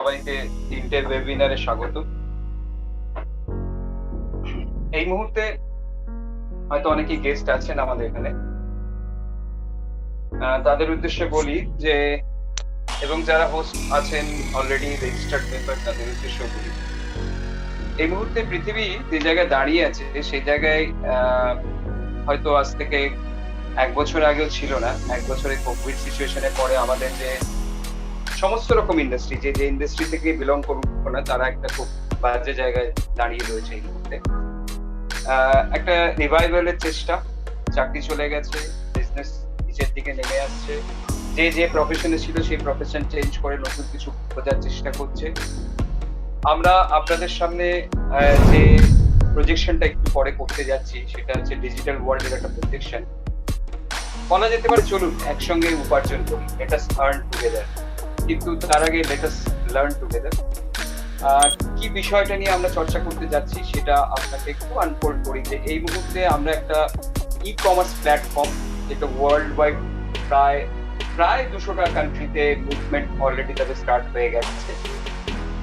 সবাইকে ৩টে ওয়েবিনারে স্বাগত। এই মুহূর্তে হয়তো অনেকেই গেস্ট আছেন আমাদের এখানে। তাদের উদ্দেশ্যে বলি যে এবং যারা হোস্ট আছেন অলরেডি রেজিস্টার্ড মেম্বার তাদের উদ্দেশ্যেও বলি। এই মুহূর্তে পৃথিবী যে জায়গায় দাঁড়িয়ে আছে সেই জায়গায় আ হয়তো আজ থেকে ১ বছর আগেও ছিল না। ১ বছরে কোভিড সিচুয়েশন এর পরে আমাদের যে সমস্ত রকম ইন্ডাস্ট্রি যে ইন্ডাস্ট্রি থেকে বিলং করুক না তারা একটা খুব বাজে জায়গায় দাঁড়িয়ে রয়েছে এই মুহূর্তে। একটা রিভাইভাল এর চেষ্টা। চাকরি চলে গেছে, বিজনেস নিচের দিকে নেমে আসছে। যে প্রফেশনে ছিল সেই প্রফেশন চেঞ্জ করে নতুন কিছু খোঁজার চেষ্টা করছে। আমরা আপনাদের সামনে যে প্রজেকশনটা একটু পরে করতে যাচ্ছি সেটা হচ্ছে ডিজিটাল ওয়ার্ল্ড এর একটা প্রজেকশন। বলা যেতে পারে চলুন একসঙ্গে উপার্জন করি। Let us earn together. কিন্তু তার আগে লেট আস লার্ন টুগেদার। কি বিষয়টা নিয়ে আমরা চর্চা করতে যাচ্ছি সেটা আপনাকে একটু আনফোল্ড করি যে এই মুহূর্তে আমরা একটা ই-কমার্স প্ল্যাটফর্ম যেটা ওয়ার্ল্ড ওয়াইড প্রায় প্রায় ২০০টা কান্ট্রিতে মুভমেন্ট অলরেডি তাদের স্টার্ট হয়ে গেছে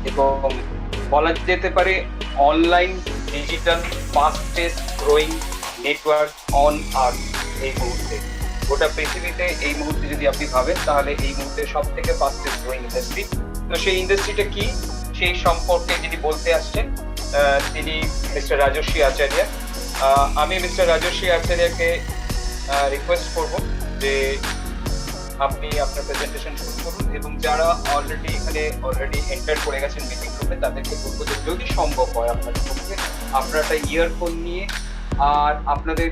এবং বলা যেতে পারে online digital fastest growing network on earth এই মুহূর্তে গোটা পৃথিবীতে এই মুহূর্তে যদি আপনি ভাবেন তাহলে এই মুহূর্তে সব থেকে ফাস্টেস্ট গ্রোয়িং ইন্ডাস্ট্রি। তো সেই ইন্ডাস্ট্রিটা কি সেই সম্পর্কে যিনি বলতে আসছেন তিনি মিস্টার রাজস্বী আচার্য। আমি মিস্টার রাজস্বী আচার্যকে রিকোয়েস্ট করব যে আপনি আপনার প্রেজেন্টেশন শুরু করুন এবং যারা অলরেডি এন্টার করে গেছেন মিটিং রুমে তাদেরকে বলবো যে যদি সম্ভব হয় আপনাদের পক্ষে আপনারা একটা ইয়ারফোন নিয়ে আর আপনাদের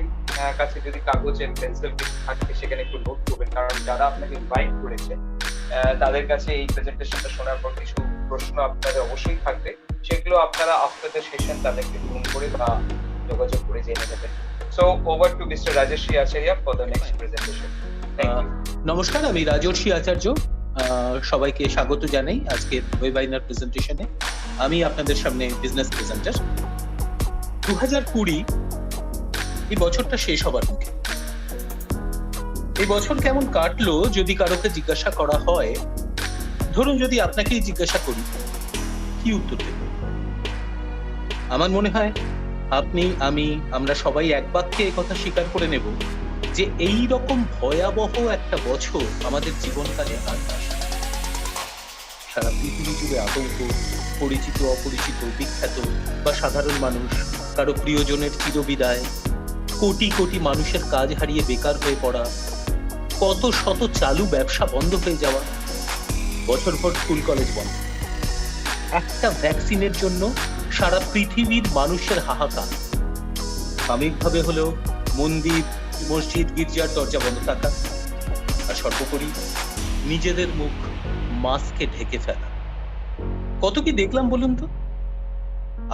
কাছে যদি কাগজ এন্ড পেন্সিল থাকে সেখানে একটু নোট করবেন, কারণ যারা আপনাকে ইনভাইট করেছে তাদের কাছে এই প্রেজেন্টেশনটা শোনার পর কিছু প্রশ্ন আপনাদের অবশ্যই থাকবে, সেগুলো আপনারা আফটার দ্য সেশন তাদেরকে ফোন করে বা যোগাযোগ করে জেনে নেবেন। So over to mister Rajasvi Acharya for the next presentation. Thank you. নমস্কার, আমি রাজর্ষি আচার্য। সবাইকে স্বাগত জানাই আজকের ওয়েবিনার প্রেজেন্টেশনে। আমি আপনাদের সামনে বিজনেস প্রেজেন্টার। 2020 এই বছরটা শেষ হবার মুখে। এই বছর কেমন কাটলো যদি কারোকে জিজ্ঞাসা করা হয়, ধরুন যদি আপনাকেই জিজ্ঞাসা করি, কি উত্তর দেব? আমার মনে হয় আপনি, আমরা সবাই এক বাক্যে কথা স্বীকার করে নেব যে এই রকম ভয়াবহ একটা বছর আমাদের জীবনকালে আর আসে। সারা পৃথিবী জুড়ে আতঙ্ক, পরিচিত অপরিচিত, বিখ্যাত বা সাধারণ মানুষ, কারো প্রিয়জনের চিরবিদায়, কোটি কোটি মানুষের কাজ হারিয়ে বেকার হয়ে পড়া, কত শত চালু ব্যবসা বন্ধ হয়ে যাওয়া, বছরভর স্কুল কলেজ বন্ধ, একটা ভ্যাকসিনের জন্য সারা পৃথিবীর মানুষের হাহাকার, সাময়িকভাবে হলেও মন্দির, মসজিদ, গির্জার দরজা বন্ধ থাকা, আর সর্বোপরি নিজেদের মুখ মাস্কে ঢেকে ফেলা। কত কি দেখলাম বলুন তো?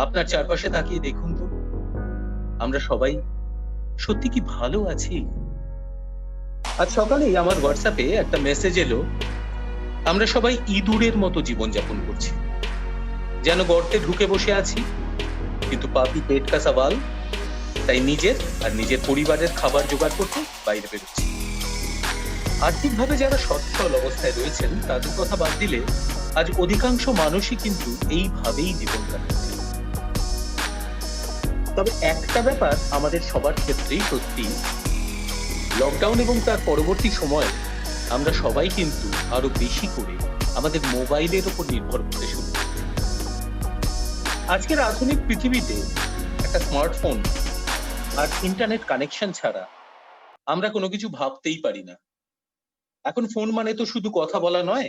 আপনার চারপাশে তাকিয়ে দেখুন তো, আমরা সবাই সত্যি কি ভালো আছি? আজ সকালেই আমার হোয়াটসঅ্যাপে একটা মেসেজ এলো, আমরা সবাই ইঁদুরের মতো জীবনযাপন করছি, যেন গর্তে ঢুকে বসে আছি, কিন্তু পাপি পেট কা সওয়াল, তাই নিজের আর নিজের পরিবারের খাবার জোগাড় করতে বাইরে বেরোচ্ছি। আর্থিকভাবে যারা সচ্ছল অবস্থায় রয়েছেন তাদের কথা বাদ দিলে আজ অধিকাংশ মানুষই কিন্তু এইভাবেই জীবন কাটাচ্ছে। তবে একটা ব্যাপার আমাদের সবার ক্ষেত্রেই সত্যি, লকডাউন এবং তার পরবর্তী সময়ে আমরা সবাই কিন্তু আরো বেশি করে আমাদের মোবাইলের উপর নির্ভর করতে শুরু করি। আজকের আধুনিক পৃথিবীতে একটা স্মার্টফোন আর ইন্টারনেট কানেকশন ছাড়া আমরা কোনো কিছু ভাবতেই পারি না। এখন ফোন মানে তো শুধু কথা বলা নয়,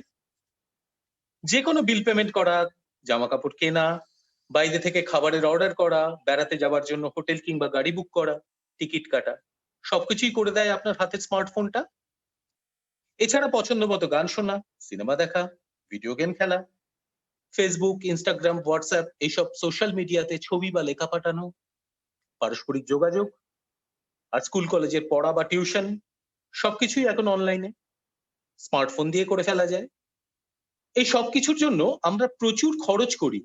যে কোনো বিল পেমেন্ট করা, জামা কাপড় কেনা, বাইরে থেকে খাবারের অর্ডার করা, বেড়াতে যাওয়ার জন্য হোটেল কিংবা গাড়ি বুক করা, টিকিট কাটা, সবকিছুই করে দেয় আপনার হাতের স্মার্টফোনটা। এছাড়া পছন্দ মতো গান শোনা, সিনেমা দেখা, ভিডিও গেম খেলা, ফেসবুক, ইনস্টাগ্রাম, হোয়াটসঅ্যাপ এইসব সোশ্যাল মিডিয়াতে ছবি বা লেখা পাঠানো, পারস্পরিক যোগাযোগ, আর স্কুল কলেজের পড়া বা টিউশন সবকিছুই এখন অনলাইনে স্মার্টফোন দিয়ে করে ফেলা যায়। এই সবকিছুর জন্য আমরা প্রচুর খরচ করি,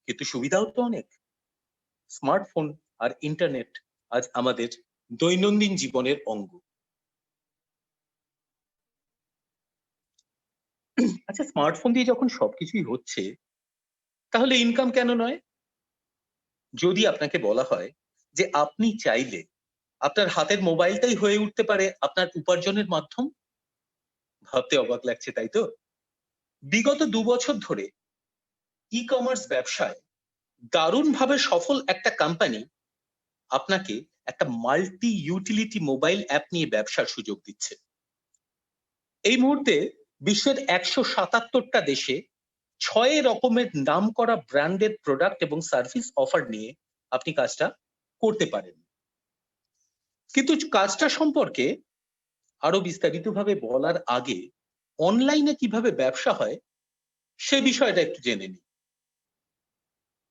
কিন্তু সুবিধাও তো অনেক। স্মার্টফোন আর ইন্টারনেট আজ আমাদের দৈনন্দিন জীবনের অঙ্গ। আচ্ছা, স্মার্টফোন দিয়ে যখন সবকিছুই হচ্ছে, তাহলে ইনকাম কেন নয়? যদি আপনাকে বলা হয় যে আপনি চাইলে আপনার হাতের মোবাইলটাই হয়ে উঠতে পারে আপনার উপার্জনের মাধ্যম, ভাবতে অবাক লাগছে, তাই তো? বিগত ২ বছর ধরে ই কমার্স ব্যবসায় দারুণভাবে সফল একটা কোম্পানি আপনাকে একটা মাল্টি ইউটিলিটি মোবাইল অ্যাপ নিয়ে ব্যবসার সুযোগ দিচ্ছে। এই মুহূর্তে বিশ্বের ১৭৭টা দেশে ৬ রকমের নামকরা ব্র্যান্ডেড প্রোডাক্ট এবং সার্ভিস অফার নিয়ে আপনি কাজটা করতে পারেন। কিন্তু কাজটা সম্পর্কে আরো বিস্তারিতভাবে বলার আগে অনলাইনে কিভাবে ব্যবসা হয় সে বিষয়টা একটু জেনে নিই।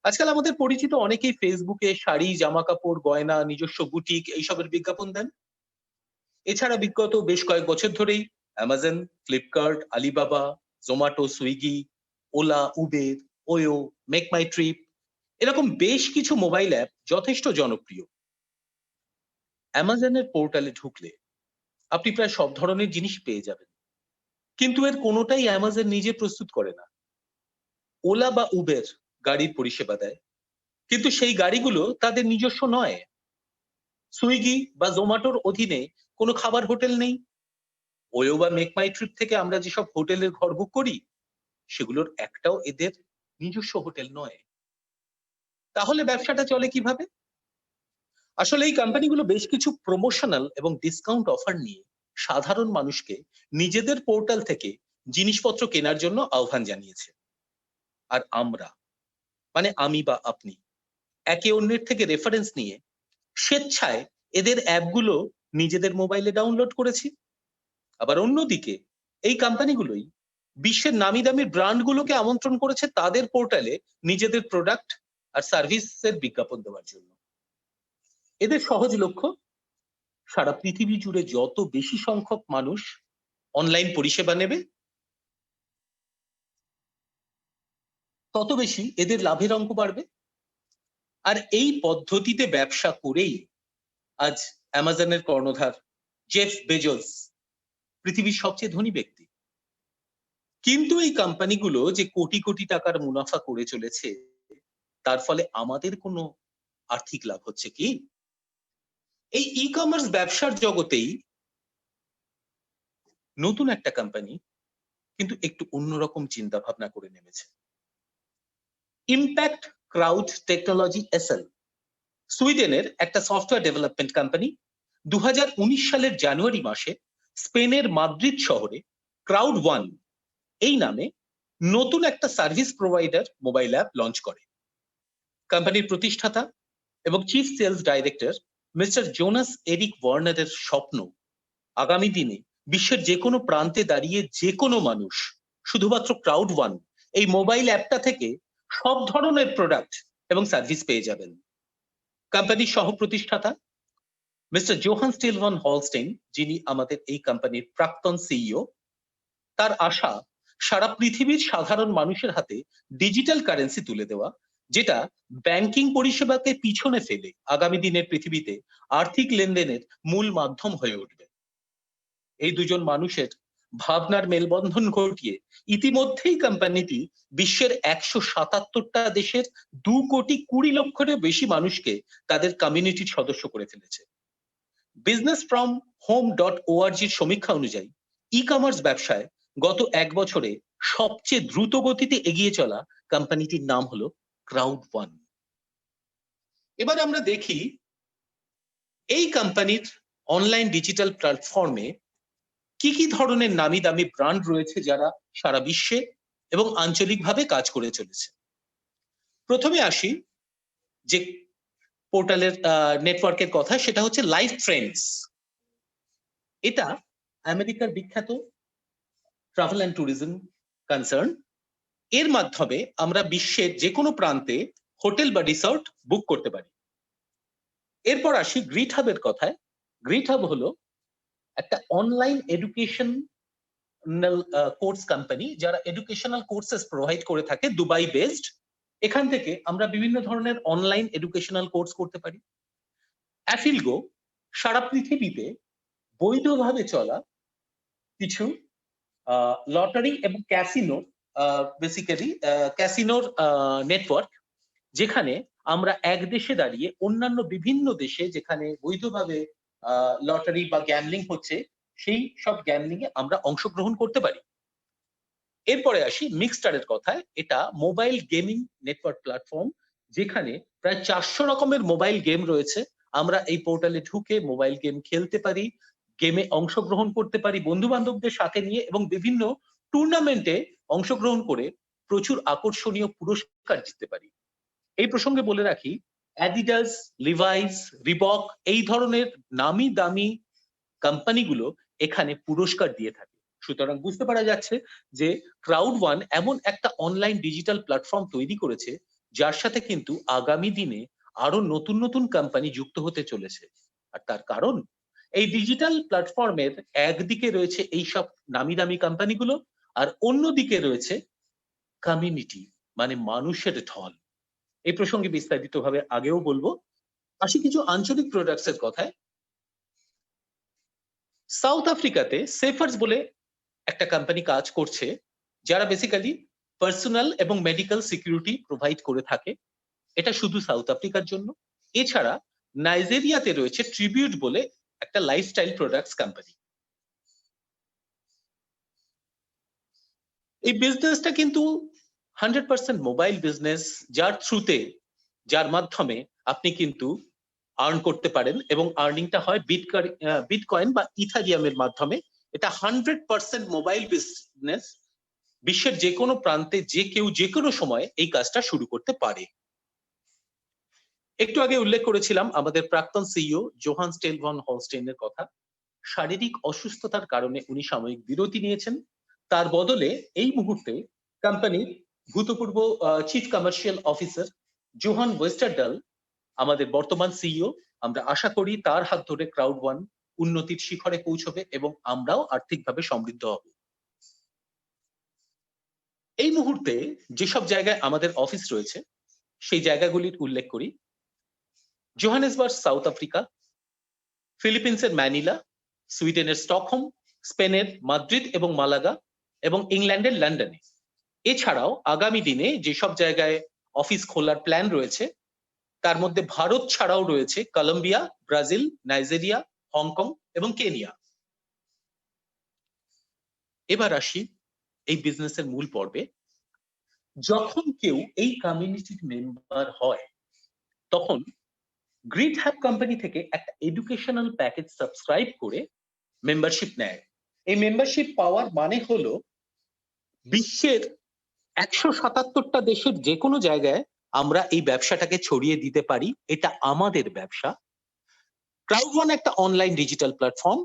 আজকাল আমাদের পরিচিত অনেকেই ফেসবুকে শাড়ি, জামা কাপড়, গয়না, নিজস্ব বুটিক এইসবের বিজ্ঞাপন দেন। এছাড়া বিগত বেশ কয়েক বছর ধরেই Amazon, Flipkart, Alibaba, Zomato, Swiggy, Ola, Uber, OYO, Make My Trip এরকম বেশ কিছু মোবাইল অ্যাপ যথেষ্ট জনপ্রিয়। অ্যামাজনের পোর্টালে ঢুকলে আপনি প্রায় সব ধরনের জিনিস পেয়ে যাবেন, কিন্তু এর কোনোটাই অ্যামাজন নিজে প্রস্তুত করে না। ওলা বা উবের গাড়ির পরিষেবা দেয়, কিন্তু সেই গাড়িগুলো তাদের নিজস্ব নয়। সুইগি বা জোমাটোর অধীনে কোনো খাবার হোটেল নেই। ওয়ো বা মেক মাই ট্রিপ থেকে আমরা যেসব হোটেলের ঘর বুক করি, সেগুলোর একটাও এদের নিজস্ব হোটেল নয়। তাহলে ব্যবসাটা চলে কিভাবে? আসলে এই কোম্পানিগুলো বেশ কিছু প্রমোশনাল এবং ডিসকাউন্ট অফার নিয়ে সাধারণ মানুষকে নিজেদের পোর্টাল থেকে জিনিসপত্র কেনার জন্য আহ্বান জানিয়েছে। আর আমরা, মানে আমি বা আপনি, একে অন্যের থেকে রেফারেন্স নিয়ে স্বেচ্ছায় এদের অ্যাপগুলো নিজেদের মোবাইলে ডাউনলোড করেছি। আবার অন্যদিকে এই কোম্পানিগুলোই বিশ্বের নামি দামি ব্র্যান্ডগুলোকে আমন্ত্রণ করেছে তাদের পোর্টালে নিজেদের প্রোডাক্ট আর সার্ভিসের বিজ্ঞাপন দেওয়ার জন্য। এদের সহজ লক্ষ্য, সারা পৃথিবী জুড়ে যত বেশি সংখ্যক মানুষ অনলাইন পরিষেবা নেবে, তত বেশি এদের লাভের অঙ্ক বাড়বে। আর এই পদ্ধতিতে ব্যবসা করেই আজ অ্যামাজনের কর্ণধার জেফ বেজোস পৃথিবীর সবচেয়ে ধনী ব্যক্তি। কিন্তু এই কোম্পানিগুলো যে কোটি কোটি টাকার মুনাফা করে চলেছে, তার ফলে আমাদের কোনো আর্থিক লাভ হচ্ছে কি? এই ই কমার্স ব্যবসার জগতেই নতুন একটা কোম্পানি কিন্তু একটু অন্যরকম চিন্তা ভাবনা করে নেমেছে। ইম্প্যাক্ট ক্রাউড টেকনোলজি এসএল সুইডেনের একটা সফটওয়্যার ডেভেলপমেন্ট কোম্পানি ২০১৯ সালের জানুয়ারি মাসে স্পেনের মাদ্রিদ শহরে ক্রাউড ওয়ান এই নামে নতুন একটা service provider mobile app launch করে। কোম্পানির প্রতিষ্ঠাতা এবং chief sales director mister Jonas Eric ওয়ার্নারের স্বপ্ন, আগামী দিনে বিশ্বের যে কোনো প্রান্তে দাঁড়িয়ে যে কোনো মানুষ শুধুমাত্র ক্রাউড ওয়ান এই মোবাইল অ্যাপটা থেকে সব ধরনের প্রোডাক্ট এবং সার্ভিস পেয়ে যাবেন। কোম্পানির সহ প্রতিষ্ঠাতা মিস্টার জোহান স্টিলভান হলস্টেইন, যিনি আমাদের এই কোম্পানির প্রাক্তন সিইও, তার আশা সারা পৃথিবীর সাধারণ মানুষের হাতে ডিজিটাল কারেন্সি তুলে দেওয়া, যেটা ব্যাংকিং পরিষেবাকে পিছনে ফেলে আগামী দিনের পৃথিবীতে আর্থিক লেনদেনের মূল মাধ্যম হয়ে উঠবে। এই দুজন মানুষের ভাবনার মেলবন্ধন ঘটিয়ে ইতিমধ্যেই কোম্পানিটি বিশ্বের ১৭৭টা দেশের ২,২০,০০,০০০ বেশি মানুষকে তাদের কমিউনিটির সদস্য করে ফেলেছে। বিজনেস ফ্রম হোম .org এর সমীক্ষা অনুযায়ী ই কমার্স ব্যবসায় গত ১ বছরে সবচেয়ে দ্রুত গতিতে এগিয়ে চলা কোম্পানিটির নাম হলো ক্রাউড ওয়ান। এবার আমরা দেখি এই কোম্পানির অনলাইন ডিজিটাল প্ল্যাটফর্মে কি কি ধরনের নামি দামি ব্র্যান্ড রয়েছে যারা সারা বিশ্বে এবং আঞ্চলিকভাবে কাজ করে চলেছে। প্রথমে আসি যে পোর্টালের নেটওয়ার্কের কথা, সেটা হচ্ছে লাইফ ট্রেন্ডস। এটা আমেরিকার বিখ্যাত ট্রাভেল অ্যান্ড ট্যুরিজম কনসার্ন। এর মাধ্যমে আমরা বিশ্বের যে কোনো প্রান্তে হোটেল বা রিসর্ট বুক করতে পারি। এরপর আসি গ্রিট হাবের কথায়। গ্রিট হাব হলো একটা অনলাইন এডুকেশন কোর্স কোম্পানি, যারা এডুকেশনাল কোর্সেস প্রোভাইড করে থাকে, দুবাই বেসড। এখান থেকে আমরা বিভিন্ন ধরনের অনলাইন এডুকেশনাল কোর্স করতে পারি। অ্যাফিলগো সারা পৃথিবীতে বৈধভাবে চলা কিছু লটারি এবং ক্যাসিনো, বেসিক্যালি ক্যাসিনোর নেটওয়ার্ক, যেখানে আমরা এক দেশে দাঁড়িয়ে অন্যান্য বিভিন্ন দেশে যেখানে বৈধভাবে লটারি বা গ্যামলিং হচ্ছে সেই সব গ্যামলিং এ আমরা অংশগ্রহণ করতে পারি। এরপরে আসি মিক্সটারের কথায়। এটা মোবাইল গেমিং নেটওয়ার্ক প্ল্যাটফর্ম, যেখানে প্রায় 400 রকমের মোবাইল গেম রয়েছে। আমরা এই পোর্টালে ঢুকে মোবাইল গেম খেলতে পারি, গেমে অংশগ্রহণ করতে পারি বন্ধু বান্ধবদের সাথে নিয়ে, এবং বিভিন্ন টুর্নামেন্টে অংশগ্রহণ করে প্রচুর আকর্ষণীয় পুরস্কার জিততে পারি। এই প্রসঙ্গে বলে রাখি, অ্যাডিডাস, লিভাইস, রিবক এই ধরনের নামি দামি কোম্পানিগুলো এখানে পুরস্কার দিয়ে থাকে। সুতরাং বুঝতে পারা যাচ্ছে যে ক্রাউড ওয়ান এমন একটা অনলাইন ডিজিটাল প্ল্যাটফর্ম তৈরি করেছে যার সাথে কিন্তু আগামী দিনে আরো নতুন নতুন কোম্পানি যুক্ত হতে চলেছে। আর তার কারণ, এই ডিজিটাল প্ল্যাটফর্মের একদিকে রয়েছে এইসব নামি দামি কোম্পানিগুলো, আর অন্যদিকে রয়েছে কমিউনিটি, মানে মানুষের ঢল। এই প্রসঙ্গে বিস্তারিতভাবে আগেও বলবো। আসি কিছু আঞ্চলিক প্রোডাক্টস এর কথায়। সাউথ আফ্রিকাতে সেফার্স বলে একটা কোম্পানি কাজ করছে, যারা বেসিক্যালি পার্সোনাল এবং মেডিকেল সিকিউরিটি প্রোভাইড করে থাকে। এটা শুধু সাউথ আফ্রিকার জন্য। এছাড়া নাইজেরিয়াতে রয়েছে ট্রিবিউট বলে একটা লাইফস্টাইল প্রোডাক্টস কোম্পানি। এই বিজনেসটা কিন্তু 100% মোবাইল বিজনেস, যার মাধ্যমে আপনি কিন্তু আর্ন করতে পারেন, এবং আর্নিংটা হয় বিটকয়েন বা ইথারিয়ামের মাধ্যমে। এটা 100% মোবাইল বিজনেস। বিশ্বের যে কোনো প্রান্তে যে কেউ যে কোনো সময় এই কাজটা শুরু করতে পারে। একটু আগে উল্লেখ করেছিলাম আমাদের প্রাক্তন সিইও জোহান স্টেল ভন হলস্টেইনের কথা। শারীরিক অসুস্থতার কারণে উনি সাময়িক বিরতি নিয়েছেন। তার বদলে এই মুহূর্তে কোম্পানির ভূতপূর্ব চিফ কমার্শিয়াল অফিসার জোহান ওয়েস্টারডাল আমাদের বর্তমান সিইও। আমরা আশা করি তার হাত ধরে ক্রাউড ওয়ান উন্নতির শিখরে পৌঁছবে এবং আমরাও আর্থিকভাবে সমৃদ্ধ হব। এই মুহূর্তে যেসব জায়গায় আমাদের অফিস রয়েছে সেই জায়গাগুলির উল্লেখ করি। জোহানেসবার্গ সাউথ আফ্রিকা, ফিলিপিন্সের ম্যানিলা, সুইডেনের স্টকহোম, স্পেনের মাদ্রিদ এবং মালাগা, এবং ইংল্যান্ডের লন্ডনে। এছাড়াও আগামী দিনে যেসব জায়গায় অফিস খোলার প্ল্যান রয়েছে তার মধ্যে ভারত ছাড়াও রয়েছে কলম্বিয়া, ব্রাজিল, নাইজেরিয়া, হংকং এবং কেনিয়া। এবার আসি এই বিজনেসের মূল পর্বে। যখন কেউ এই কমিউনিটির মেম্বার হয় তখন গ্রিড হ্যাব কোম্পানি থেকে একটা এডুকেশনাল প্যাকেজ সাবস্ক্রাইব করে মেম্বারশিপ নেয়। এই মেম্বারশিপ পাওয়ার মানে হলো বিশ্বের 177টা দেশের যে কোনো জায়গায় আমরা এই ব্যবসাটাকে ছড়িয়ে দিতে পারি। এটা আমাদের ব্যবসা। ক্রাউড ওয়ান একটা অনলাইন ডিজিটাল প্ল্যাটফর্ম,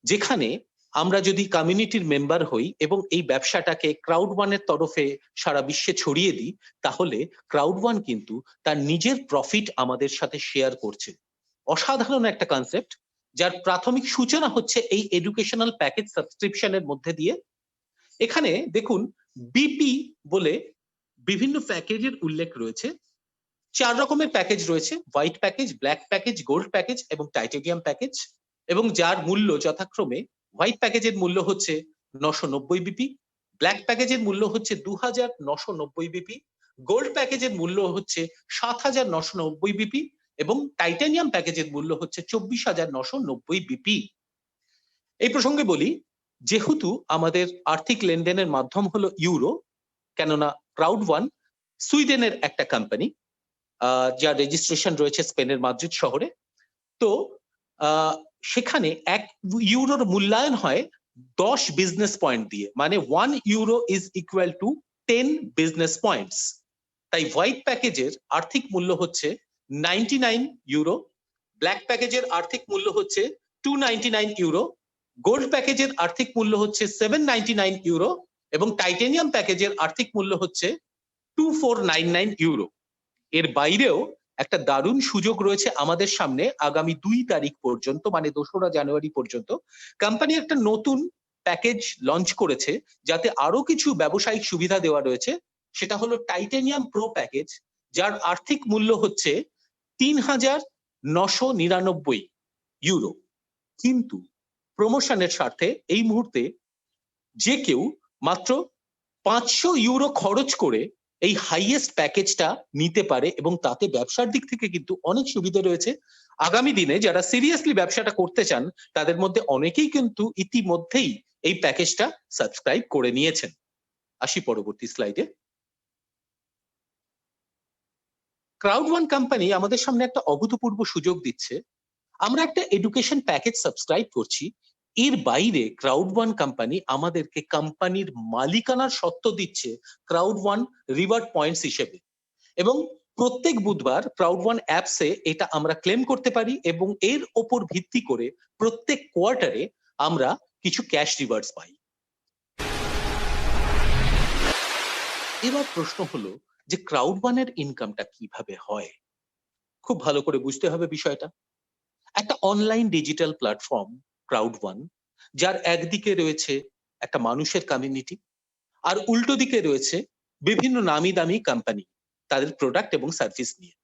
যেখানে আমরা যদি কমিউনিটির মেম্বার হই এবং এই ব্যবসাটাকে ক্রাউড ওয়ানের তরফে সারা বিশ্বে ছড়িয়ে দিই, তাহলে ক্রাউড ওয়ান কিন্তু তার নিজের প্রফিট আমাদের সাথে শেয়ার করছে। অসাধারণ একটা কনসেপ্ট, যার প্রাথমিক সূচনা হচ্ছে এই এডুকেশনাল প্যাকেজ সাবস্ক্রিপশনের মধ্যে দিয়ে। এখানে দেখুন বিপি বলে বিভিন্ন প্যাকেজের উল্লেখ রয়েছে। 4 রকমের প্যাকেজ রয়েছে: white package, black package, gold package এবং টাইটেনিয়াম প্যাকেজ, এবং যার মূল্য যথাক্রমে হোয়াইট প্যাকেজের মূল্য হচ্ছে 990 বিপি, ব্ল্যাক প্যাকেজের মূল্য হচ্ছে 2990 বিপি, গোল্ড প্যাকেজের মূল্য হচ্ছে 7990 বিপি, এবং টাইটেনিয়াম প্যাকেজের মূল্য হচ্ছে 24990 বিপি। এই প্রসঙ্গে বলি, যেহেতু আমাদের আর্থিক লেনদেনের মাধ্যম হলো ইউরো, কেননা ক্রাউড ওয়ান সুইডেনের একটা কোম্পানি, যার রেজিস্ট্রেশন রয়েছে স্পেনের মাদ্রিদ শহরে, তো সেখানে 1 ইউরোর মূল্যায়ন হয় 10 বিজনেস পয়েন্ট দিয়ে, মানে 1 euro is equal to 10 business points. তাই হোয়াইট প্যাকেজের আর্থিক মূল্য হচ্ছে 99 ইউরো, ব্ল্যাক প্যাকেজের আর্থিক মূল্য হচ্ছে 299 ইউরো, গোল্ড প্যাকেজের আর্থিক মূল্য হচ্ছে 799 ইউরো, এবং টাইটেনিয়াম প্যাকেজের আর্থিক মূল্য হচ্ছে 2499 ইউরো। এর বাইরেও একটা দারুণ সুযোগ রয়েছে আমাদের সামনে। আগামী 2 তারিখ পর্যন্ত, মানে 2রা জানুয়ারি পর্যন্ত, কোম্পানি একটা নতুন প্যাকেজ লঞ্চ করেছে, যাতে আরো কিছু ব্যবসায়িক সুবিধা দেওয়া রয়েছে। সেটা হলো টাইটেনিয়াম প্রো প্যাকেজ, যার আর্থিক মূল্য হচ্ছে 3999 ইউরো। কিন্তু প্রমোশনের স্বার্থে এই মুহূর্তে যে কেউ মাত্র 500 ইউরো খরচ করে এই হাইয়েস্ট প্যাকেজটা নিতে পারে এবং তাতে ব্যবসার দিক থেকে কিন্তু অনেক সুবিধা রয়েছে। আগামী দিনে যারা সিরিয়াসলি ব্যবসাটা করতে চান তাদের মধ্যে অনেকেই কিন্তু ইতিমধ্যেই এই প্যাকেজটা সাবস্ক্রাইব করে নিয়েছেন। আসি পরবর্তী স্লাইডে। ক্রাউড1 কোম্পানি আমাদের সামনে একটা অভূতপূর্ব সুযোগ দিচ্ছে। আমরা একটা এডুকেশন প্যাকেজ সাবস্ক্রাইব করছি, এর বাইরে ক্রাউড1 কোম্পানি আমাদেরকে কোম্পানির মালিকানার সত্ত্ব দিচ্ছে ক্রাউড1 রিওয়ার্ড পয়েন্টস হিসেবে, এবং প্রত্যেক বুধবার ক্রাউড1 অ্যাপসে এটা আমরা ক্লেম করতে পারি এবং এর ওপর ভিত্তি করে প্রত্যেক কোয়ার্টারে আমরা কিছু ক্যাশ রিওয়ার্ডস পাই। এবার প্রশ্ন হলো যে ক্রাউড1 এর ইনকামটা কিভাবে হয়। খুব ভালো করে বুঝতে হবে বিষয়টা। একটা অনলাইন ডিজিটাল প্ল্যাটফর্ম ক্রাউড1, যার একদিকে রয়েছে একটা মানুষের কমিউনিটি, আর উল্টো দিকে রয়েছে বিভিন্ন নামি দামি কোম্পানি তাদের প্রোডাক্ট এবং সার্ভিস নিয়ে।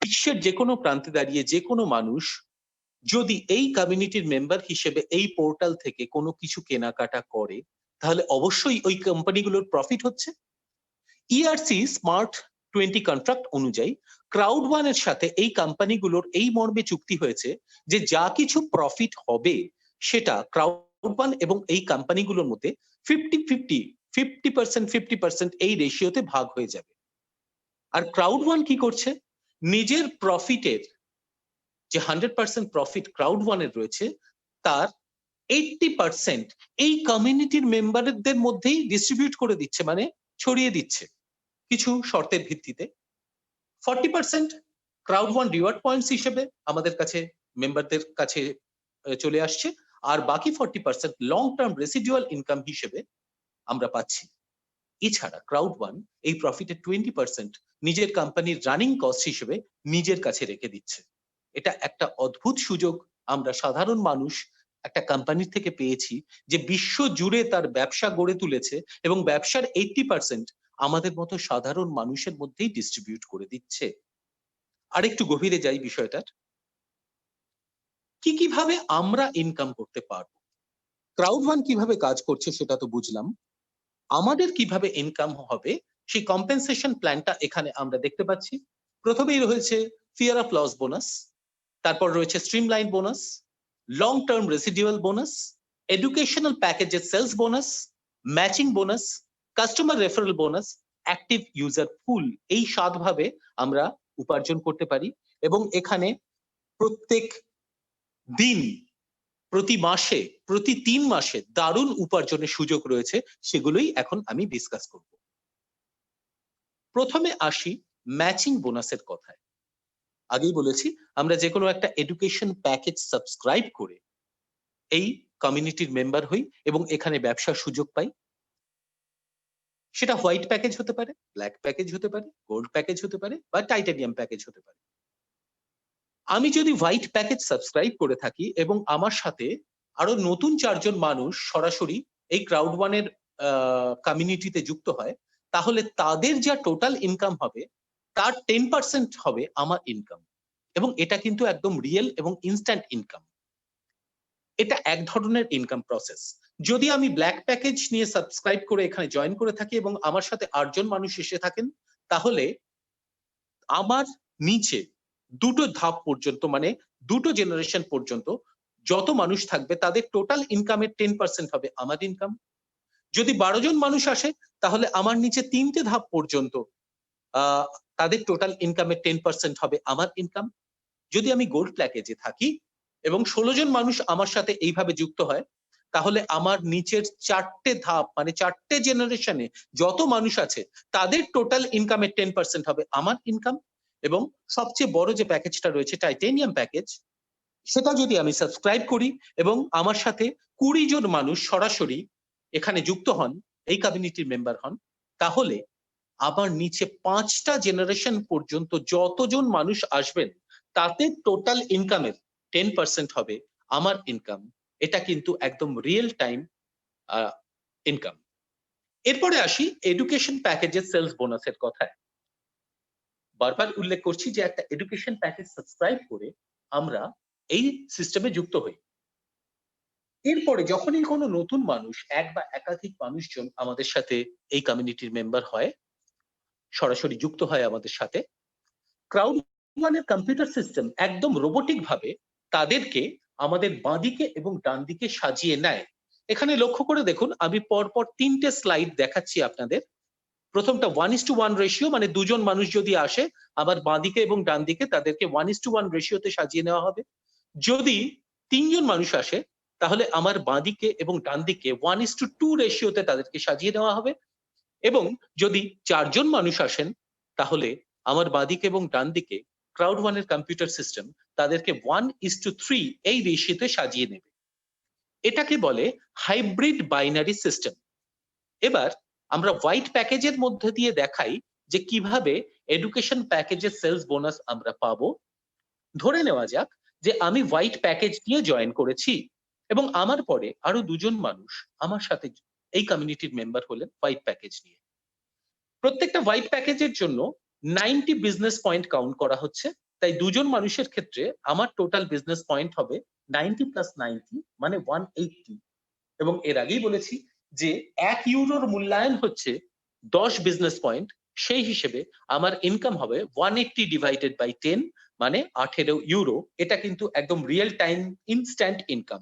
বিশ্বের যে কোনো প্রান্তে দাঁড়িয়ে যে কোনো মানুষ যদি এই কমিউনিটির মেম্বার হিসেবে এই পোর্টাল থেকে কোনো কিছু কেনাকাটা করে, তাহলে অবশ্যই ওই কোম্পানিগুলোর প্রফিট হচ্ছে। ইআরসি স্মার্ট 20 কন্ট্রাক্ট অনুযায়ী ক্রাউড1 এর সাথে এই কোম্পানিগুলোর এই মর্মে চুক্তি হয়েছে যে যা কিছু প্রফিট হবে সেটা ক্রাউড1 এবং এই কোম্পানিগুলোর মধ্যে 50% এই রেশিওতে ভাগ হয়ে যাবে। আর ক্রাউড1 কি করছে, নিজের প্রফিটের যে 100% প্রফিট ক্রাউড1 এর রয়েছে তার 80% এই কমিউনিটির মেম্বারদের মধ্যেই ডিস্ট্রিবিউট করে দিচ্ছে, মানে ছড়িয়ে দিচ্ছে কিছু শর্তের ভিত্তিতে। 40% ক্রাউড1 রিওয়ার্ড পয়েন্টস হিসেবে আমাদের কাছে মেম্বারদের কাছে চলে আসছে, আর বাকি 40% লং টার্ম রেসিডুয়াল ইনকাম হিসেবে আমরা পাচ্ছি। এছাড়া ক্রাউড1 এই প্রফিটের 20% নিজের কোম্পানির রানিং কস্ট হিসেবে নিজের কাছে রেখে দিচ্ছে। এটা একটা অদ্ভুত সুযোগ আমরা সাধারণ মানুষ একটা কোম্পানির থেকে পেয়েছি যে বিশ্ব জুড়ে তার ব্যবসা গড়ে তুলেছে এবং ব্যবসার 80% আমাদের মতো সাধারণ মানুষের মধ্যেই ডিস্ট্রিবিউট করে দিচ্ছে। আরেকটু গভীরে যাই বিষয়টার, কিভাবে আমরা ইনকাম করতে পারবো। ক্রাউড1 কিভাবে কাজ করছে সেটা তো বুঝলাম, আমাদের কিভাবে ইনকাম হবে সেই কম্পেনসেশন প্ল্যানটা এখানে আমরা দেখতে পাচ্ছি। প্রথমেই রয়েছে ফিয়ার অফ লস বোনাস, তারপর রয়েছে streamline bonus, long term residual bonus, educational প্যাকেজের sales bonus, matching bonus, customer referral bonus, active user pool. এই 7 ভাবে আমরা উপার্জন করতে পারি এবং এখানে প্রত্যেক দিন, প্রতি মাসে, প্রতি 3 মাসে দারুণ উপার্জনের সুযোগ রয়েছে, সেগুলোই এখন আমি ডিসকাস করব। প্রথমে আসি ম্যাচিং বোনাসের কথায়। আগেই বলেছি আমরা যে কোনো একটা এডুকেশন প্যাকেজ সাবস্ক্রাইব করে এই কমিউনিটির মেম্বার হই এবং এখানে ব্যবসার সুযোগ পাই। সেটা হোয়াইট প্যাকেজ হতে পারে, ব্ল্যাক প্যাকেজ হতে পারে, গোল্ড প্যাকেজ হতে পারে বা টাইটানিয়াম প্যাকেজ হতে পারে। আমি যদি হোয়াইট প্যাকেজ সাবস্ক্রাইব করে থাকি এবং আমার সাথে আরো নতুন 4 জন মানুষ সরাসরি এই ক্রাউড1 এর কমিউনিটিতে যুক্ত হয়, তাহলে তাদের যা টোটাল ইনকাম হবে তার 10% হবে আমার ইনকাম, এবং এটা কিন্তু একদম রিয়েল এবং ইনস্ট্যান্ট ইনকাম। এটা এক ধরনের ইনকাম প্রসেস। যদি আমি ব্ল্যাক প্যাকেজ নিয়ে সাবস্ক্রাইব করে এখানে জয়েন করে থাকি এবং আমার সাথে 8 জন মানুষ এসে থাকেন, তাহলে আমার নিচে দুটো ধাপ পর্যন্ত, মানে দুটো জেনারেশন পর্যন্ত যত মানুষ থাকবে তাদের টোটাল ইনকামের 10% হবে আমার ইনকাম। যদি 12 জন মানুষ আসে তাহলে আমার নিচে 3টে ধাপ পর্যন্ত তাদের টোটাল ইনকামের 10% হবে আমার ইনকাম। যদি আমি গোল্ড প্যাকেজে থাকি এবং 16 জন মানুষ আমার সাথে এইভাবে যুক্ত হয়, তাহলে আমার নিচের 4টে ধাপ, মানে 4টে জেনারেশনে যত মানুষ আছে তাদের টোটাল ইনকামের 10% হবে আমার ইনকাম। এবং সবচেয়ে বড় যে প্যাকেজটা রয়েছে টাইটানিয়াম প্যাকেজ, সেটা যদি আমি সাবস্ক্রাইব করি এবং আমার সাথে 20 জন মানুষ সরাসরি এখানে যুক্ত হন, এই কমিউনিটির মেম্বার হন, তাহলে আমার নিচে 5টা জেনারেশন পর্যন্ত যতজন মানুষ আসবেন তাতে টোটাল ইনকামের 10% হবে আমার ইনকাম। এটা কিন্তু একদম রিয়েল টাইম ইনকাম। এরপরে আসি এডুকেশন প্যাকেজের সেলস বোনাসের কথায়। বারবার উল্লেখ করছি যে একটা এডুকেশন প্যাকেজ সাবস্ক্রাইব করে আমরা এই সিস্টেমে যুক্ত হই। এরপরে যখনই কোনো নতুন মানুষ, এক বা একাধিক মানুষজন আমাদের সাথে এই কমিউনিটির মেম্বার হয়, সরাসরি যুক্ত হয় আমাদের সাথে, ক্রাউড ওয়ানের কম্পিউটার সিস্টেম একদম রোবোটিক ভাবে তাদেরকে আমাদের বাঁদিকে এবং ডান দিকে সাজিয়ে নেয়। এখানে লক্ষ্য করে দেখুন, আমি পরপর 3টে স্লাইড দেখাচ্ছি আপনাদের। প্রথমটা 1:1 রেশিও, মানে দুজন মানুষ যদি আসে আবার বাঁদিকে এবং ডান দিকে তাদেরকে 1:1 রেশিওতে সাজিয়ে নেওয়া হবে। যদি 3জন মানুষ আসে তাহলে আমার বাঁদিকে এবং ডান দিকে 1:2 রেশিওতে তাদেরকে সাজিয়ে নেওয়া হবে। এবং যদি 4জন মানুষ আসেন তাহলে আমার বাঁদিকে এবং ডান দিকে ক্রাউড ওয়ানের কম্পিউটার সিস্টেম তাদেরকে 1:3 এই রেশিওতে সাজিয়ে নেবে। এটাকে বলে হাইব্রিড বাইনারি সিস্টেম। এবার আমরা হোয়াইট প্যাকেজের মধ্যে দিয়ে দেখাই যে কিভাবে এডুকেশন প্যাকেজের সেলস বোনাস আমরা পাবো। ধরে নেওয়া যাক যে আমি হোয়াইট প্যাকেজ দিয়ে জয়েন করেছি এবং আমার পরে আরো 2জন মানুষ আমার সাথে এই কমিউনিটির মেম্বার হলেন হোয়াইট প্যাকেজ নিয়ে। প্রত্যেকটা হোয়াইট প্যাকেজের জন্য 90 বিজনেস পয়েন্ট কাউন্ট করা হচ্ছে। তাই 2জন মানুষের ক্ষেত্রে আমার টোটাল বিজনেস পয়েন্ট হবে 90 প্লাস 90 মানে 180। এবং এর আগেই বলেছি যে 1 ইউরোর মূল্যায়ন হচ্ছে 10 বিজনেস পয়েন্ট, সেই হিসেবে আমার ইনকাম হবে 180 ডিভাইডেড বাই 10 মানে 18 ইউরো। এটা কিন্তু একদম রিয়েল টাইম ইনস্ট্যান্ট ইনকাম।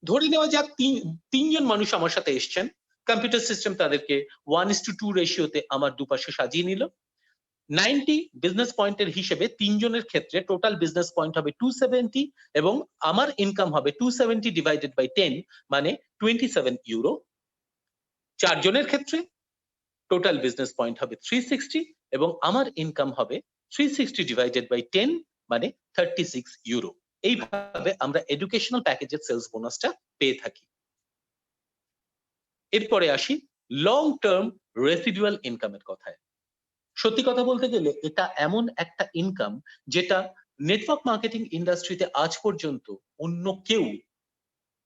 ধরে নেওয়া যাক 3জন মানুষ আমার সাথে এসছেন, কম্পিউটার সিস্টেম তাদেরকে 1:2 রেশিওতে আমার দুপাশে সাজিয়ে নিল। 90 বিজনেস পয়েন্টের হিসেবে 3জনের ক্ষেত্রে টোটাল বিজনেস পয়েন্ট হবে 270 এবং আমার ইনকাম হবে 270 ডিভাইডেড বাই 10 মানে 27 ইউরো। 4জনের ক্ষেত্রে টোটাল বিজনেস পয়েন্ট হবে 360 এবং আমার ইনকাম হবে 360 ডিভাইডেড বাই 10 মানে 36 ইউরো। এইভাবে আমরা এডুকেশনাল প্যাকেজের সেলস বোনাসটা পেয়ে থাকি। এরপরে আসি লং টার্ম রেসিডুয়াল ইনকামের কথায়। সত্যি কথা বলতে গেলে এটা এমন একটা ইনকাম যেটা নেটওয়ার্ক মার্কেটিং ইন্ডাস্ট্রিতে আজ পর্যন্ত অন্য কেউ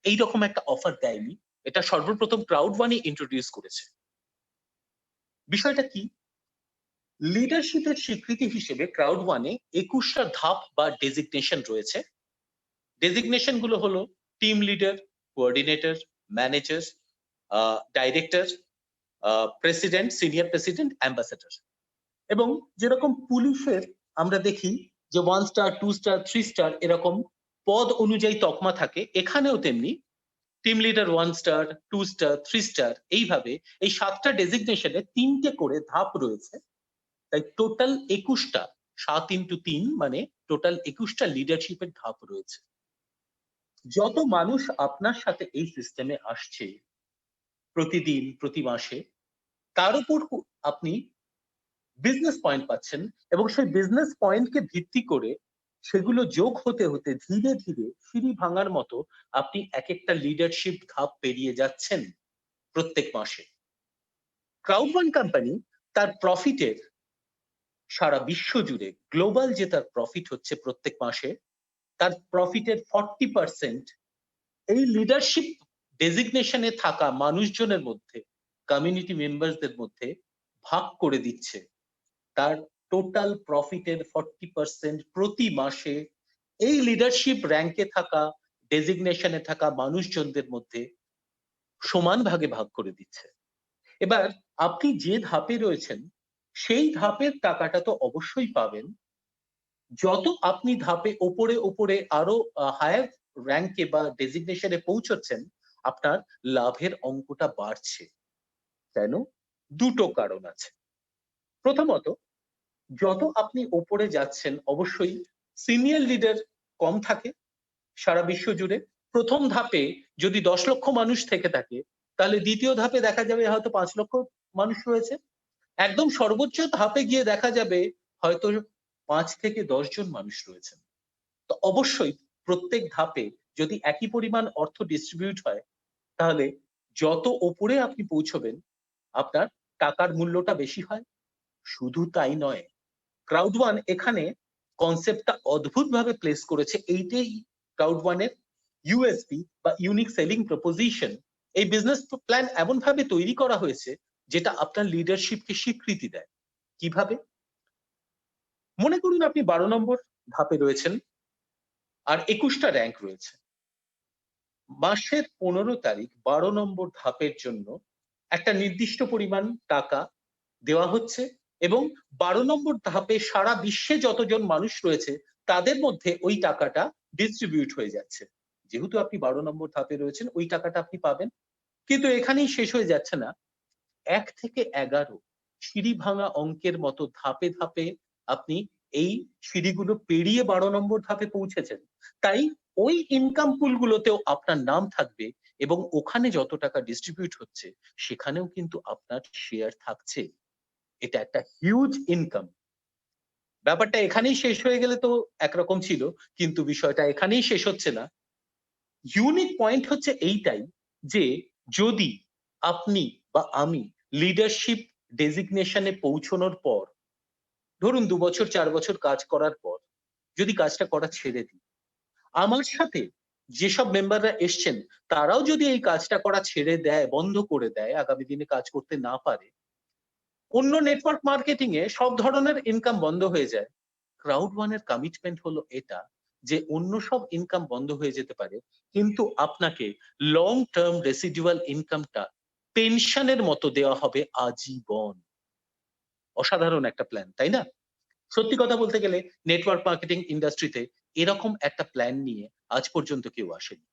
এইরকম একটা অফার দেয়নি। এটা সর্বপ্রথম ক্রাউড ওয়ানই ইন্ট্রোডিউস করেছে। বিষয়টা কি? লিডারশিপের স্বীকৃতি হিসেবে ক্রাউড ওয়ানে 21টা ধাপ বা ডেজিগনেশন রয়েছে। ডেজিগনেশন গুলো হলো team leader, coordinator, manager, director, president, senior president, ambassador. এবং যেরকম পুলিশের আমরা দেখি যে 1 স্টার, 2 স্টার, 3 স্টার এরকম পদ অনুযায়ী তকমা থাকে, এখানেও তেমনি team leader 1 star, 2 star, 3 star, এইভাবে এই 7টা ডেজিগনেশনে 3টে করে ধাপ রয়েছে। তাই টোটাল 21টা, 7 ইন্টু 3 মানে টোটাল 21টা লিডারশিপের ধাপ রয়েছে। যত মানুষ আপনার সাথে এই সিস্টেমে আসছে প্রতিদিন, প্রতি মাসে, তার উপর আপনি বিজনেস পয়েন্ট পাচ্ছেন এবং সেই বিজনেস পয়েন্টকে ভিত্তি করে সেগুলো যোগ হতে হতে ধীরে ধীরে সিঁড়ি ভাঙার মতো আপনি এক একটা লিডারশিপ ধাপ পেরিয়ে যাচ্ছেন প্রত্যেক মাসে। ক্রাউড ওয়ান কোম্পানি তার প্রফিটের সারা বিশ্ব জুড়ে গ্লোবাল যে তার প্রফিট হচ্ছে প্রত্যেক মাসে, তার প্রফিটের 40% এই লিডারশিপ ডেজিগনেশনে থাকা মানুষজনের মধ্যে, কমিউনিটি মেম্বারসদের মধ্যে ভাগ করে দিচ্ছে। তার টোটাল প্রফিটের 40% প্রতি মাসে এই লিডারশিপ র্যাঙ্কে থাকা, ডেজিগনেশনে থাকা মানুষজনদের মধ্যে সমান ভাগে ভাগ করে দিচ্ছে। এবার আপনি যে ধাপে রয়েছেন সেই ধাপের টাকাটা তো অবশ্যই পাবেন। যত আপনি ধাপে ওপরে ওপরে আরো হায়ার র্যাঙ্কে বা ডেজিগনেশনে পৌঁছচ্ছেন, আপনার লাভের অঙ্কটা বাড়ছে। কেন? দুটো কারণ আছে। প্রথমত, যত আপনি ওপরে যাচ্ছেন অবশ্যই সিনিয়র লিডার কম থাকে সারা বিশ্ব জুড়ে। প্রথম ধাপে যদি 10 লক্ষ মানুষ থেকে থাকে তাহলে দ্বিতীয় ধাপে দেখা যাবে হয়তো 5 লক্ষ মানুষ রয়েছে। একদম সর্বোচ্চ ধাপে গিয়ে দেখা যাবে হয়তো 5 থেকে 10 জন মানুষ রয়েছেন। তো অবশ্যই প্রত্যেক ধাপে যদি একই পরিমাণ অর্থ ডিস্ট্রিবিউট হয় তাহলে যত ওপরে আপনি পৌঁছবেন আপনার টাকার মূল্যটা বেশি হয়। শুধু তাই নয়, ক্রাউড ওয়ান এখানে কনসেপ্টটা অদ্ভুত ভাবে প্লেস করেছে। এইটাই ক্রাউড ওয়ানের ইউএসপি বা ইউনিক সেলিং প্রপোজিশন। এই বিজনেস প্ল্যান এমন ভাবে তৈরি করা হয়েছে যেটা আপনার লিডারশিপকে স্বীকৃতি দেয়। কিভাবে? মনে করুন আপনি 12 নম্বর ধাপে রয়েছেন আর 21টা র্যাঙ্ক রয়েছে। মাসের 15 তারিখ 12 নম্বর ধাপের জন্য একটা নির্দিষ্ট পরিমাণ টাকা দেওয়া হচ্ছে এবং 12 নম্বর ধাপে সারা বিশ্বে যতজন মানুষ রয়েছে তাদের মধ্যে ওই টাকাটা ডিস্ট্রিবিউট হয়ে যাচ্ছে। যেহেতু আপনি 12 নম্বর ধাপে রয়েছেন ওই টাকাটা আপনি পাবেন। কিন্তু এখানেই শেষ হয়ে যাচ্ছে না। 1 থেকে 11 সিঁড়ি ভাঙা অঙ্কের মতো ধাপে ধাপে আপনি এই সিঁড়িগুলো পেরিয়ে 12 নম্বর ধাপে পৌঁছেছেন। তাই ওই ইনকাম পুল গুলোতেও আপনার নাম থাকবে এবং ওখানে যত টাকা ডিস্ট্রিবিউট হচ্ছে সেখানেও কিন্তু আপনার শেয়ার থাকছে। এটা একটা হিউজ ইনকাম। ব্যাপারটা এখানেই শেষ হয়ে গেলে তো একরকম ছিল, কিন্তু বিষয়টা এখানেই শেষ হচ্ছে না। ইউনিক পয়েন্ট হচ্ছে এইটাই যে যদি আপনি বা আমি লিডারশিপ ডেজিগনেশনে পৌঁছানোর পর, ধরুন 2 বছর 4 বছর কাজ করার পর যদি কাজটা করা ছেড়ে দিই, আমার সাথে যেসব মেম্বাররা এসছেন তারাও যদি এই কাজটা করা ছেড়ে দেয়, বন্ধ করে দেয়, আগামী দিনে কাজ করতে না পারে, অন্য নেটওয়ার্ক মার্কেটিং এ সব ধরনের ইনকাম বন্ধ হয়ে যায়, ক্রাউড ওয়ানের কমিটমেন্ট হলো এটা যে অন্য সব ইনকাম বন্ধ হয়ে যেতে পারে কিন্তু আপনাকে লং টার্ম রেসিডুয়াল ইনকামটা পেনশনের মতো দেওয়া হবে আজীবন। অসাধারণ একটা প্ল্যান, তাই না? সত্যি কথা বলতে গেলে নেটওয়ার্ক মার্কেটিং ইন্ডাস্ট্রিতে এরকম একটা প্ল্যান নিয়ে আজ পর্যন্ত কেউ আসেনি।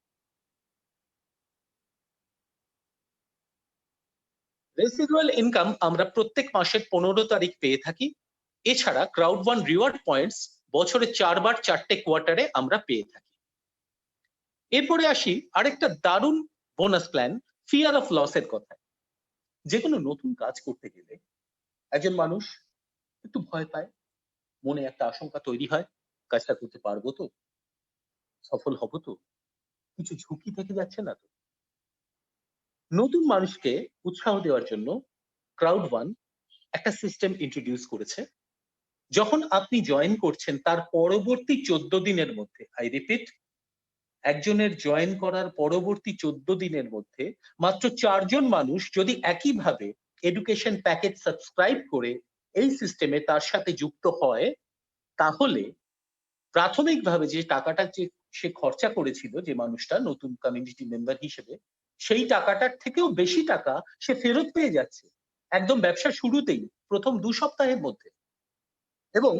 রেসিডুয়াল ইনকাম আমরা প্রত্যেক মাসের 15 তারিখ পেয়ে থাকি। এছাড়া ক্রাউড ওয়ান রিওয়ার্ড পয়েন্টস বছরে 4 বার 4টে কোয়ার্টারে আমরা পেয়ে থাকি। এরপরে আসি আরেকটা দারুণ বোনাস প্ল্যান, ফিয়ার অফ লসের কথা। যে কোনো নতুন কাজ করতে গেলে একজন মানুষ একটু ভয় পায়, মনে একটা আশঙ্কা তৈরি হয়, কাজটা করতে পারবো তো, সফল হব তো, কিছু ঝুঁকি থেকে যাচ্ছে না তো? নতুন মানুষকে উৎসাহ দেওয়ার জন্য ক্রাউড ওয়ান একটা সিস্টেম ইন্ট্রোডিউস করেছে। যখন আপনি জয়েন করছেন তার পরবর্তী 14 দিনের মধ্যে, আই রিপিট, একজনের জয়েন করার পরবর্তী 14 দিনের মধ্যে মাত্র 4জন মানুষ যদি একইভাবে এডুকেশন প্যাকেজ সাবস্ক্রাইব করে এই সিস্টেমে তার সাথে যুক্ত হয়, তাহলে প্রাথমিকভাবে যে টাকাটা যে সে খরচা করেছিল, যে মানুষটা নতুন কমিউনিটি মেম্বার হিসেবে, সেই টাকাটার থেকেও বেশি টাকা সে ফেরত পেয়ে যাচ্ছে একদম ব্যবসা শুরুতেই, প্রথম 2 সপ্তাহের মধ্যে। এবং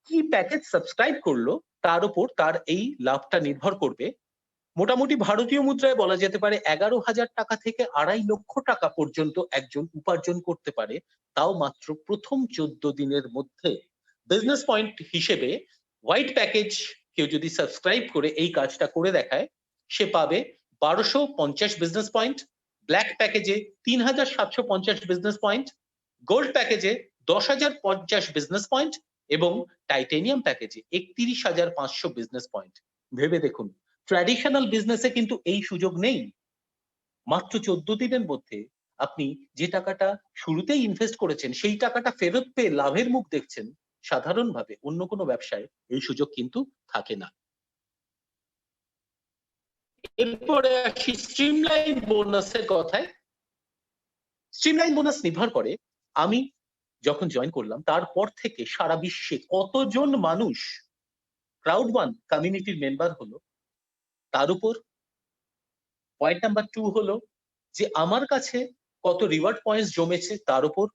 কি প্যাকেজ সাবস্ক্রাইব করলো তার উপর তার এই লাভটা নির্ভর করবে। মোটামুটি ভারতীয় মুদ্রায় বলা যেতে পারে 11,000 টাকা থেকে 2.5 লক্ষ টাকা পর্যন্ত একজন উপার্জন করতে পারে, তাও মাত্র প্রথম 14 দিনের মধ্যে। বিজনেস পয়েন্ট হিসেবে হোয়াইট প্যাকেজ কেউ যদি সাবস্ক্রাইব করে এই কাজটা করে দেখায়, সে পাবে 1250 বিজনেস পয়েন্ট, ব্ল্যাক প্যাকেজে 3750 বিজনেস পয়েন্ট, গোল্ড প্যাকেজে 10,050 বিজনেস পয়েন্ট এবং টাইটেনিয়াম প্যাকেজে 31,500 বিজনেস পয়েন্ট। ভেবে দেখুন, ট্র্যাডিশনাল বিজনেসে কিন্তু এই সুযোগ নেই। মাত্র 14 দিনের মধ্যে আপনি যে টাকাটা শুরুতেই ইনভেস্ট করেছেন সেই টাকাটা ফেরত পেয়ে লাভের মুখ দেখছেন, সাধারণভাবে অন্য কোনো ব্যবসায় এই সুযোগ কিন্তু থাকে না। এরপরে আসি স্ট্রিমলাইন বোনাসের কথায়। স্ট্রিমলাইন বোনাস নির্ভর করে আমি যখন জয়েন করলাম তারপর থেকে সারা বিশ্বে কতজন মানুষ ক্রাউড ওয়ান কমিউনিটির মেম্বার হলো তার উপর। পয়েন্ট নাম্বার 2 হলো যে আমার কাছে কত রিওয়ার্ড পয়েন্টস জমেছে তার উপর।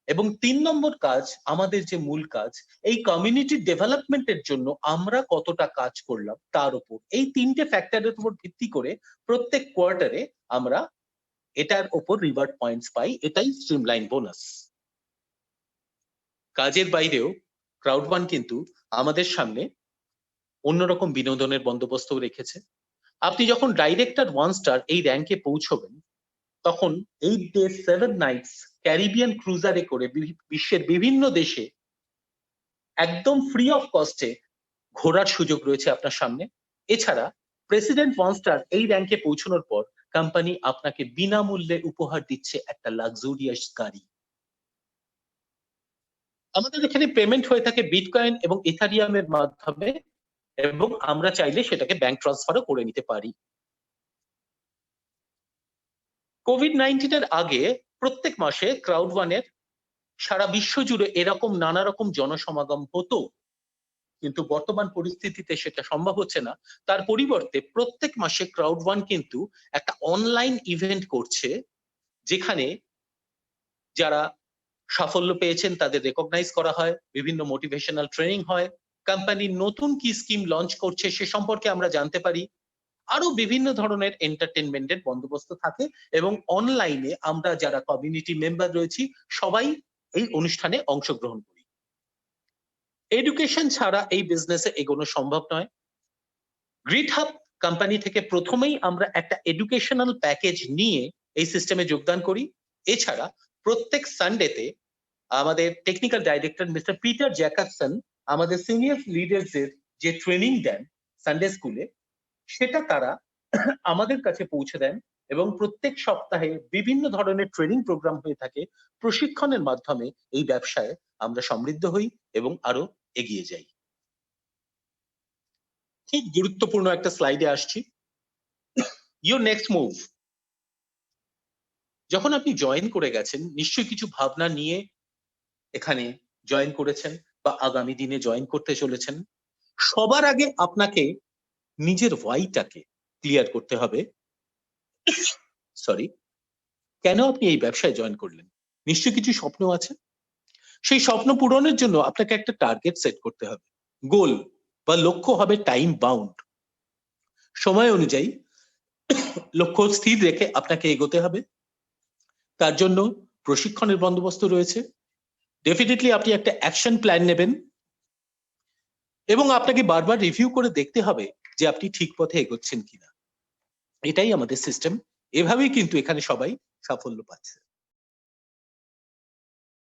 এবং 3 নম্বর কাজ, আমাদের যে মূল কাজ, এই কমিউনিটি ডেভেলপমেন্টের জন্য আমরা কতটা কাজ করলাম তার উপর। এই 3টে ফ্যাক্টরের উপর ভিত্তি করে প্রত্যেক কোয়ার্টারে আমরা এটার উপর রিওয়ার্ড পয়েন্টস পাই। এটাই স্ট্রিমলাইন বোনাস। কাজের বাইরেও ক্রাউড ওয়ান কিন্তু আমাদের সামনে অন্যরকম বিনোদনের বন্দোবস্ত রেখেছে। আপনি যখন ডাইরেক্টর 1 স্টার এই র্যাঙ্কে পৌঁছবেন, তখন 8 days 7 nights ক্যারিবিয়ান ক্রুজারে করে বিশ্বের বিভিন্ন দেশে একদম ফ্রি অফ কস্টে ঘোরার সুযোগ রয়েছে আপনার সামনে। এছাড়া প্রেসিডেন্ট 1 স্টার এই র্যাঙ্কে পৌঁছানোর পর কোম্পানি আপনাকে বিনামূল্যে উপহার দিচ্ছে একটা লাক্সুরিয়াস গাড়ি। আমাদের এখানে পেমেন্ট হয়ে থাকে বিটকয়েন এবং ইথারিয়ামের মাধ্যমে, এবং আমরা চাইলে সেটাকে ব্যাংক ট্রান্সফারও করে নিতে পারি। কোভিড-19 এর আগে প্রত্যেক মাসে ক্রাউড ওয়ানের সারা বিশ্ব জুড়ে এরকম নানা রকম জনসমাগম হতো। কিন্তু বর্তমান পরিস্থিতিতে সেটা সম্ভব হচ্ছে না। তার পরিবর্তে প্রত্যেক মাসে ক্রাউড ওয়ান কিন্তু একটা অনলাইন ইভেন্ট করছে, যেখানে যারা সাফল্য পেয়েছেন তাদের রেকগনাইজ করা হয়, বিভিন্ন মোটিভেশনাল ট্রেনিং হয়, কোম্পানি নতুন কি স্কিম লঞ্চ করছে সে সম্পর্কে আমরা জানতে পারি, আরো বিভিন্ন ধরনের এন্টারটেনমেন্টের বন্দোবস্ত থাকে, এবং অনলাইনে আমরা যারা কমিউনিটি মেম্বার রয়েছি সবাই এই অনুষ্ঠানে অংশগ্রহণ করি। এডুকেশন ছাড়া এই বিজনেসে এগোনো সম্ভব নয়। গ্রিড হাব কোম্পানি থেকে প্রথমেই আমরা একটা এডুকেশনাল প্যাকেজ নিয়ে এই সিস্টেমে যোগদান করি। এছাড়া প্রত্যেক সানডেতে আমাদের technical director mister Peter Jacobson আমাদের সিনিয়র লিডারদের যে ট্রেনিং দেন সানডে স্কুলে, সেটা তারা আমাদের কাছে পৌঁছে দেন, এবং প্রত্যেক সপ্তাহে বিভিন্ন ধরনের ট্রেনিং প্রোগ্রাম হয়ে থাকে। প্রশিক্ষণের মাধ্যমে এই ব্যবসায় আমরা সমৃদ্ধ হই এবং আরো এগিয়ে যাই। খুব গুরুত্বপূর্ণ একটা স্লাইডে আসছি, ইউর নেক্সট মুভ। যখন আপনি জয়েন করে গেছেন, নিশ্চয়ই কিছু ভাবনা নিয়ে এখানে জয়েন করেছেন বা আগামী দিনে জয়েন করতে চলেছেন। সবার আগে আপনাকে নিজের ওয়াইটাকে ক্লিয়ার করতে হবে। সরি, কেন আপনি এই ব্যবসায় জয়েন করলেন? নিশ্চয়ই কিছু স্বপ্ন আছে। সেই স্বপ্ন পূরণের জন্য আপনাকে একটা টার্গেট সেট করতে হবে। গোল বা লক্ষ্য হবে টাইম বাউন্ড। সময় অনুযায়ী লক্ষ্য স্থির রেখে আপনাকে এগোতে হবে। তার জন্য প্রশিক্ষণের বন্দোবস্ত রয়েছে। ডেফিনেটলি আপনি একটা অ্যাকশন প্ল্যান নেবেন, এবং আপনাকে বারবার রিভিউ করে দেখতে হবে যে আপনি ঠিক পথে এগোচ্ছেন কিনা। এটাই আমাদের সিস্টেম। এভাবেই কিন্তু এখানে সবাই সাফল্য পাচ্ছে।